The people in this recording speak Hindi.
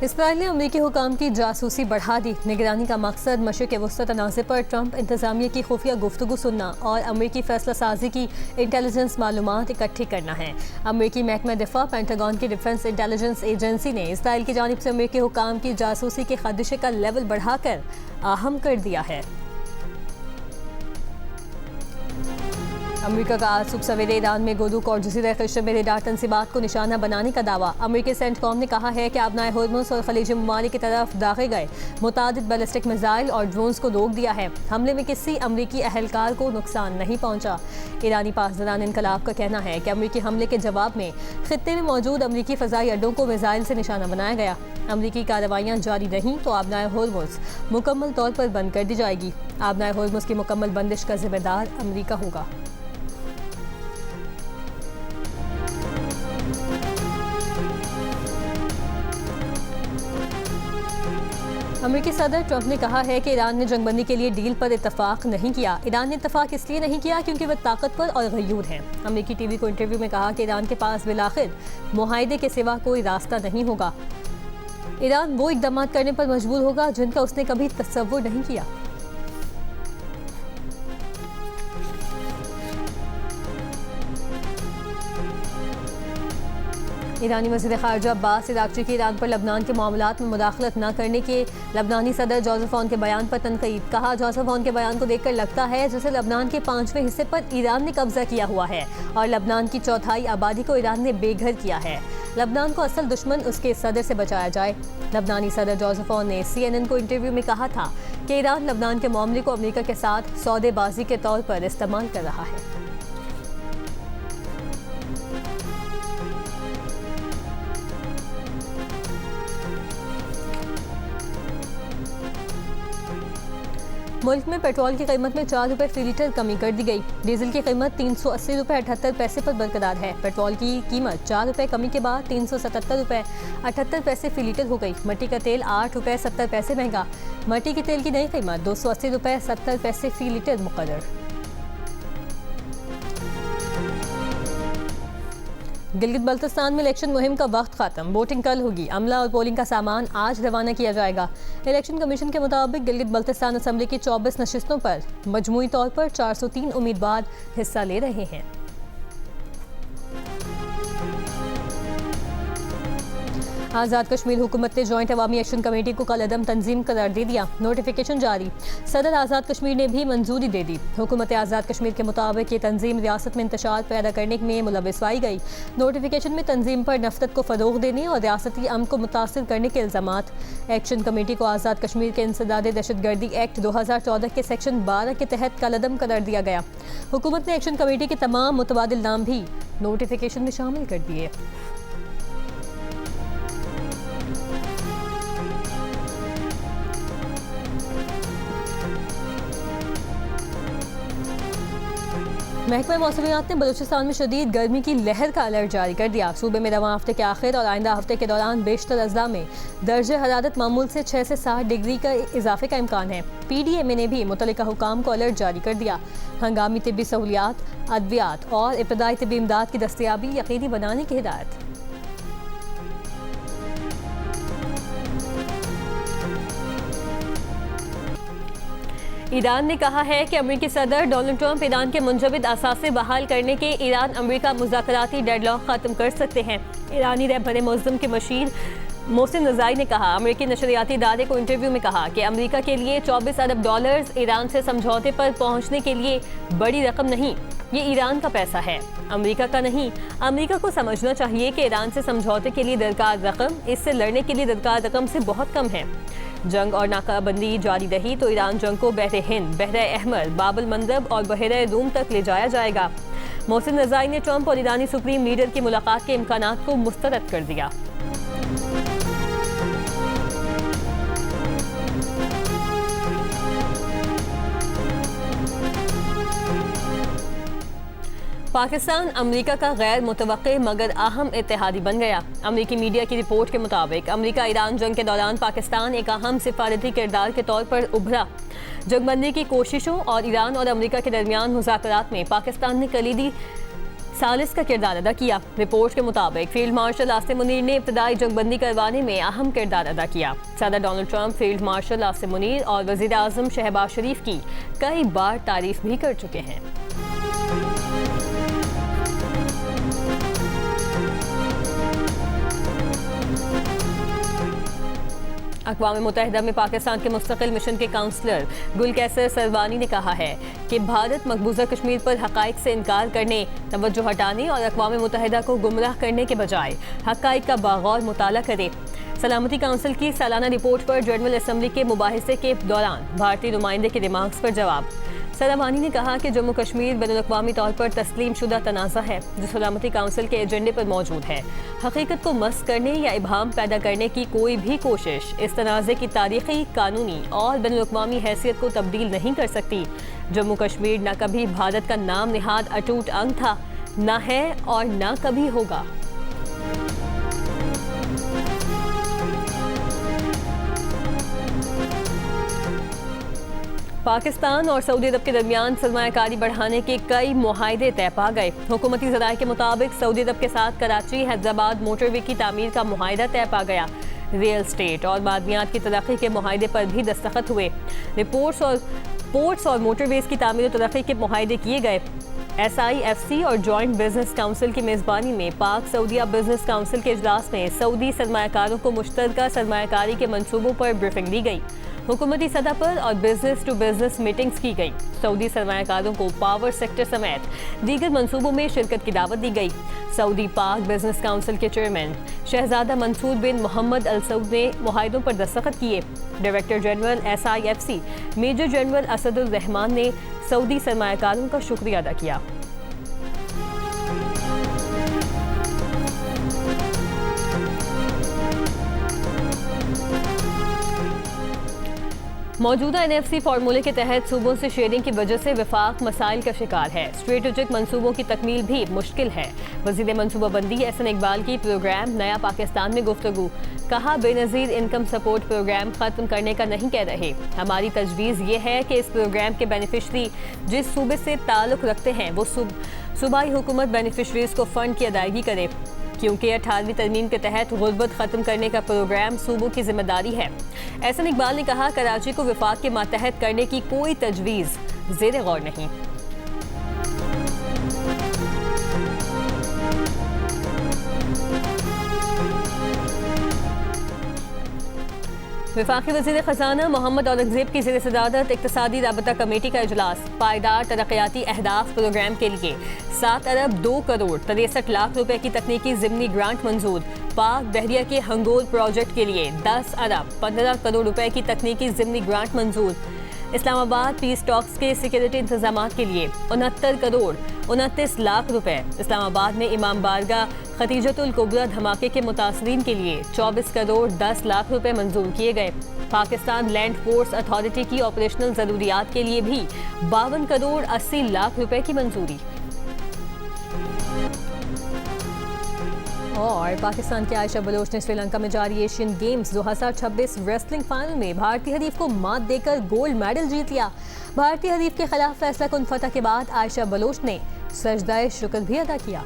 इसराइल ने अमेरिकी हुकाम की जासूसी बढ़ा दी। निगरानी का मकसद मशरिक़ वस्ती तनाज़े पर ट्रंप इंतज़ामिया की खुफिया गुफ्तगू सुनना और अमेरिकी फैसला साजी की इंटेलिजेंस मालूमात इकट्ठी करना है। अमेरिकी महकमा दिफा पेंटागन की डिफेंस इंटेलिजेंस एजेंसी ने इसराइल की जानिब से अमेरिकी हुकाम की जासूसी के खदशे का लेवल बढ़ाकर अहम कर दिया है। अमेरिका का आज सुबह सवेरे ईरान में गोदूक और जज़ीरा क़श्र में रेडार तंसीबात को निशाना बनाने का दावा। अमेरिकी सेंटकॉम ने कहा है कि आबनाए होर्मुज़ और खलीजी ममालिक की तरफ दागे गए मुतादिद बैलिस्टिक मिसाइल और ड्रोन्स को रोक दिया है। हमले में किसी अमेरिकी अहलकार को नुकसान नहीं पहुंचा। ईरानी पासदारान इनकलाब का कहना है कि अमेरिकी हमले के जवाब में खित्ते में मौजूद अमेरिकी फ़ज़ाई अड्डों को मिसाइल से निशाना बनाया गया। अमेरिकी कार्रवाइयाँ जारी रहीं तो आबनाए होर्मुज़ मुकम्मल तौर पर बंद कर दी जाएगी। आबनाए होर्मुज़ की मुकम्मल बंदिश का जिम्मेदार अमेरिका होगा। अमेरिकी सदर ट्रंप ने कहा है कि ईरान ने जंगबंदी के लिए डील पर इत्तफाक नहीं किया। ईरान ने इत्तफाक इसलिए नहीं किया क्योंकि वह ताकतवर और गयूर है। अमेरिकी टीवी को इंटरव्यू में कहा कि ईरान के पास बिलाखिर मुआहदे के सिवा कोई रास्ता नहीं होगा। ईरान वो इक़दाम करने पर मजबूर होगा जिनका उसने कभी तसव्वुर नहीं किया। ईरानी वज़ीर ख़ारिजा अब्बास अराग़ची की ईरान पर लबनान के मामलात में मुदाखलत न करने के लबनानी सदर जोसेफ औन के बयान पर तनक़ीद। कहा, जोसेफ औन के बयान को देखकर लगता है जैसे लबनान के 5वें हिस्से पर ईरान ने कब्जा किया हुआ है और लबनान की चौथाई आबादी को ईरान ने बेघर किया है। लबनान को असल दुश्मन उसके सदर से बचाया जाए। लबनानी सदर जोसेफ औन ने CNN को इंटरव्यू में कहा था कि ईरान लबनान के मामले को अमेरिका के साथ सौदेबाजी के तौर पर इस्तेमाल कर रहा है। मुल्क में पेट्रोल की कीमत में 4 रुपये फी लीटर कमी कर दी गई। डीजल की कीमत 380 रुपये 78 पैसे पर बरकरार है। पेट्रोल की कीमत 4 रुपये कमी के बाद 377 रुपये 78 पैसे फी लीटर हो गई। मट्टी का तेल 8 रुपये 70 पैसे महंगा। मट्टी के तेल की नई कीमत 280 रुपये 70 पैसे फी लीटर मुकर्रर। गिलगित बल्तिस्तान में इलेक्शन मुहिम का वक्त खत्म। वोटिंग कल होगी। अमला और पोलिंग का सामान आज रवाना किया जाएगा। इलेक्शन कमीशन के मुताबिक गिलगित बल्तिस्तान असम्बली की 24 नशिस्तों पर मजमूई तौर पर 403 उम्मीदवार हिस्सा ले रहे हैं। आज़ाद कश्मीर हुकूमत ने जॉइंट अवामी एक्शन कमेटी को कल अदम तंजीम करार दे दिया। नोटिफिकेशन जारी। सदर आज़ाद कश्मीर ने भी मंजूरी दे दी। हुकूमत आज़ाद कश्मीर के मुताबिक ये तंजीम रियासत में इंतशार पैदा करने में मुलव्वस पाई गई। नोटिफिकेशन में तंजीम पर नफरत को फ़रोग देने और रियासती अमन को मुतासिर करने के इल्ज़ामात। एक्शन कमेटी को आज़ाद कश्मीर के इंसदाद दहशतगर्दी एक्ट 2014 के सेक्शन 12 के तहत कल अदम करार दिया गया। हुकूमत ने एक्शन कमेटी के तमाम मुतबादिल नाम भी नोटिफिकेशन में शामिल कर दिए। महकमा मौसमियात ने बलूचिस्तान में शदीद गर्मी की लहर का अलर्ट जारी कर दिया। सूबे में रवां हफ्ते के आखिर और आइंदा हफ्ते के दौरान बेशतर अजला में दर्जे हरारत मामूल से 6 से 7 डिग्री का इजाफे का इम्कान है। PDMA ने भी मुतल्लिका हुकाम को अलर्ट जारी कर दिया। हंगामी तिब्बी सहूलियात, अद्वियात और इब्तदाई तिब्बी इमदाद की दस्तयाबी यकीनी बनाने की हिदायत। ईरान ने कहा है कि अमेरिकी सदर डोनाल्ड ट्रंप ईरान के मुंजमद असासे बहाल करने के ईरान अमेरिका मुज़ाकराती डेडलॉक ख़त्म कर सकते हैं। ईरानी रहबर मुअज़्ज़म के मशीर मोहसिन रज़ाई ने कहा, अमेरिकी नशरियाती इदारे को इंटरव्यू में कहा कि अमेरिका के लिए $24 अरब ईरान से समझौते पर पहुंचने के लिए बड़ी रकम नहीं, ये ईरान का पैसा है, अमेरिका का नहीं। अमेरिका को समझना चाहिए कि ईरान से समझौते के लिए दरकार रकम इससे लड़ने के लिए दरकार रकम से बहुत कम है। जंग और नाकाबंदी जारी रही तो ईरान जंग को बहरे हिंद, बहरे अहमर, बाबल मंदब और बहरे रूम तक ले जाया जाएगा। मोहसिन रज़ाई ने ट्रंप और ईरानी सुप्रीम लीडर की मुलाकात के इम्कानात को मुस्तरद कर दिया। पाकिस्तान अमेरिका का गैर मुतवक्के मगर अहम इत्तेहादी बन गया। अमेरिकी मीडिया की रिपोर्ट के मुताबिक अमेरिका ईरान जंग के दौरान पाकिस्तान एक अहम सिफारती किरदार के तौर पर उभरा। जंगबंदी की कोशिशों और ईरान और अमेरिका के दरमियान मुज़ाकरात में पाकिस्तान ने कलीदी सालिस का किरदार अदा किया। रिपोर्ट के मुताबिक फील्ड मार्शल आसिम मुनीर ने इब्तदाई जंगबंदी करवाने में अहम किरदार अदा किया। सदर Donald Trump field marshal Asim Munir और वजीर आजम शहबाज शरीफ की कई बार तारीफ भी कर चुके हैं। अक़वाम मुत्तहिदा में पाकिस्तान के मुस्तकिल मिशन के काउंसलर गुलकैसर सरवानी ने कहा है कि भारत मकबूजा कश्मीर पर हक़ाइक़ से इनकार करने, तवज्जो हटाने और अक़वाम मुत्तहिदा को गुमराह करने के बजाय हक़ाइक़ का बागौर मुताला करे। सलामती काउंसिल की सालाना रिपोर्ट पर जनरल असम्बली के मुबाहिसे के दौरान भारतीय नुमाइंदे के रिमार्क्स पर जवाब। सरवानी ने कहा कि जम्मू कश्मीर बैनुल-अक़वामी तौर पर तस्लीम शुदा तनाज़ा है जो सलामती काउंसिल के एजेंडे पर मौजूद है। हकीकत को मस करने या इबहम पैदा करने की कोई भी कोशिश इस तनाज़े की तारीख़ी, कानूनी और बैनुल-अक़वामी हैसियत को तब्दील नहीं कर सकती। जम्मू कश्मीर न कभी भारत का नाम निहाद अटूट अंग था, न है और न कभी होगा। पाकिस्तान और सऊदी अरब के दरमियान सरमायाकारी बढ़ाने के कई मुआहदे तय पा गए। हुकूमती ज़राए के मुताबिक सऊदी अरब के साथ कराची हैदराबाद मोटरवे की तामीर का मुआहदा तय पा गया। रियल स्टेट और मादनियात की तरक्की के मुआहदे पर भी दस्तखत हुए। पोर्ट्स और मोटरवेज की तामीर और तरक्की के मुआहदे किए गए। SIFC और जॉइंट बिजनेस काउंसिल की मेज़बानी में पाक सऊदिया बिजनेस काउंसिल के इजलास में सऊदी सरमायाकारों को मुश्तरका सरमायाकारी के मंसूबों पर ब्रीफिंग दी गई। हुकूमती सतह पर और बिजनेस टू बिजनेस मीटिंग्स की गई। सऊदी सरमायाकारों को पावर सेक्टर समेत दीगर मंसूबों में शिरकत की दावत दी गई। सऊदी पाक बिजनेस काउंसिल के चेयरमैन शहजादा Mansoor bin Mohammed Al Saud ने मुआहदों पर दस्तखत किए। Director general SIFC major general Asadur Rehman ने सऊदी सरमायाकारों का शुक्रिया अदा किया। मौजूदा NFC फार्मूले के तहत सूबों से शेयरिंग की वजह से वफाक मसाइल का शिकार है। स्ट्रेटेजिक मंसूबों की तकमील भी मुश्किल है। वज़ीर मनसूबाबंदी एहसन इकबाल की प्रोग्राम नया पाकिस्तान में गुफ्तगू। कहा, बेनज़ीर इनकम सपोर्ट प्रोग्राम ख़त्म करने का नहीं कह रहे। हमारी तजवीज़ ये है कि इस प्रोग्राम के बेनिफिशरी जिस सूबे से ताल्लुक़ रखते हैं वो सूबाई हुकूमत बेनिफिशरीज़ को फ़ंड की अदायगी करे, क्योंकि 18वीं तरमीम के तहत गुर्बत ख़त्म करने का प्रोग्राम सूबों की जिम्मेदारी है। एहसन इकबाल ने कहा, कराची को विफाक के मातहत करने की कोई तजवीज़ ज़ेरे गौर नहीं। वफाकी वज़ीर ख़ज़ाना मोहम्मद औरंगज़ेब की ज़ेर सदारत इक़्तिसादी राबता कमेटी का इजलास। पायदार तरक्याती अहदाफ प्रोग्राम के लिए 7 अरब 2 करोड़ 63 लाख रुपए की तकनीकी ज़िमनी ग्रांट मंजूर। पाक बहरिया के हंगोल प्रोजेक्ट के लिए 10 अरब 15 करोड़ रुपए की तकनीकी ज़िमनी ग्रांट मंजूर। इस्लामाबाद पीस टॉक्स के सिक्योरिटी इंतजाम के लिए 69 करोड़ 29 लाख रुपए। इस्लामाबाद में इमाम बारगाह खतीजतुल कुबरा धमाके के मुतासरीन के लिए 24 करोड़ 10 लाख रुपए मंजूर किए गए। पाकिस्तान लैंड फोर्स अथॉरिटी की ऑपरेशनल ज़रूरियात के लिए भी 52 करोड़ 80 लाख रुपए की मंजूरी। और पाकिस्तान के आयशा बलोच ने श्रीलंका में जारी एशियन गेम्स 2026 रेसलिंग फाइनल में भारतीय हरीफ को मात देकर गोल्ड मेडल जीत लिया। भारतीय हरीफ के खिलाफ फैसला कुन फतह के बाद आयशा बलोच ने सजदाए शुक्र भी अदा किया।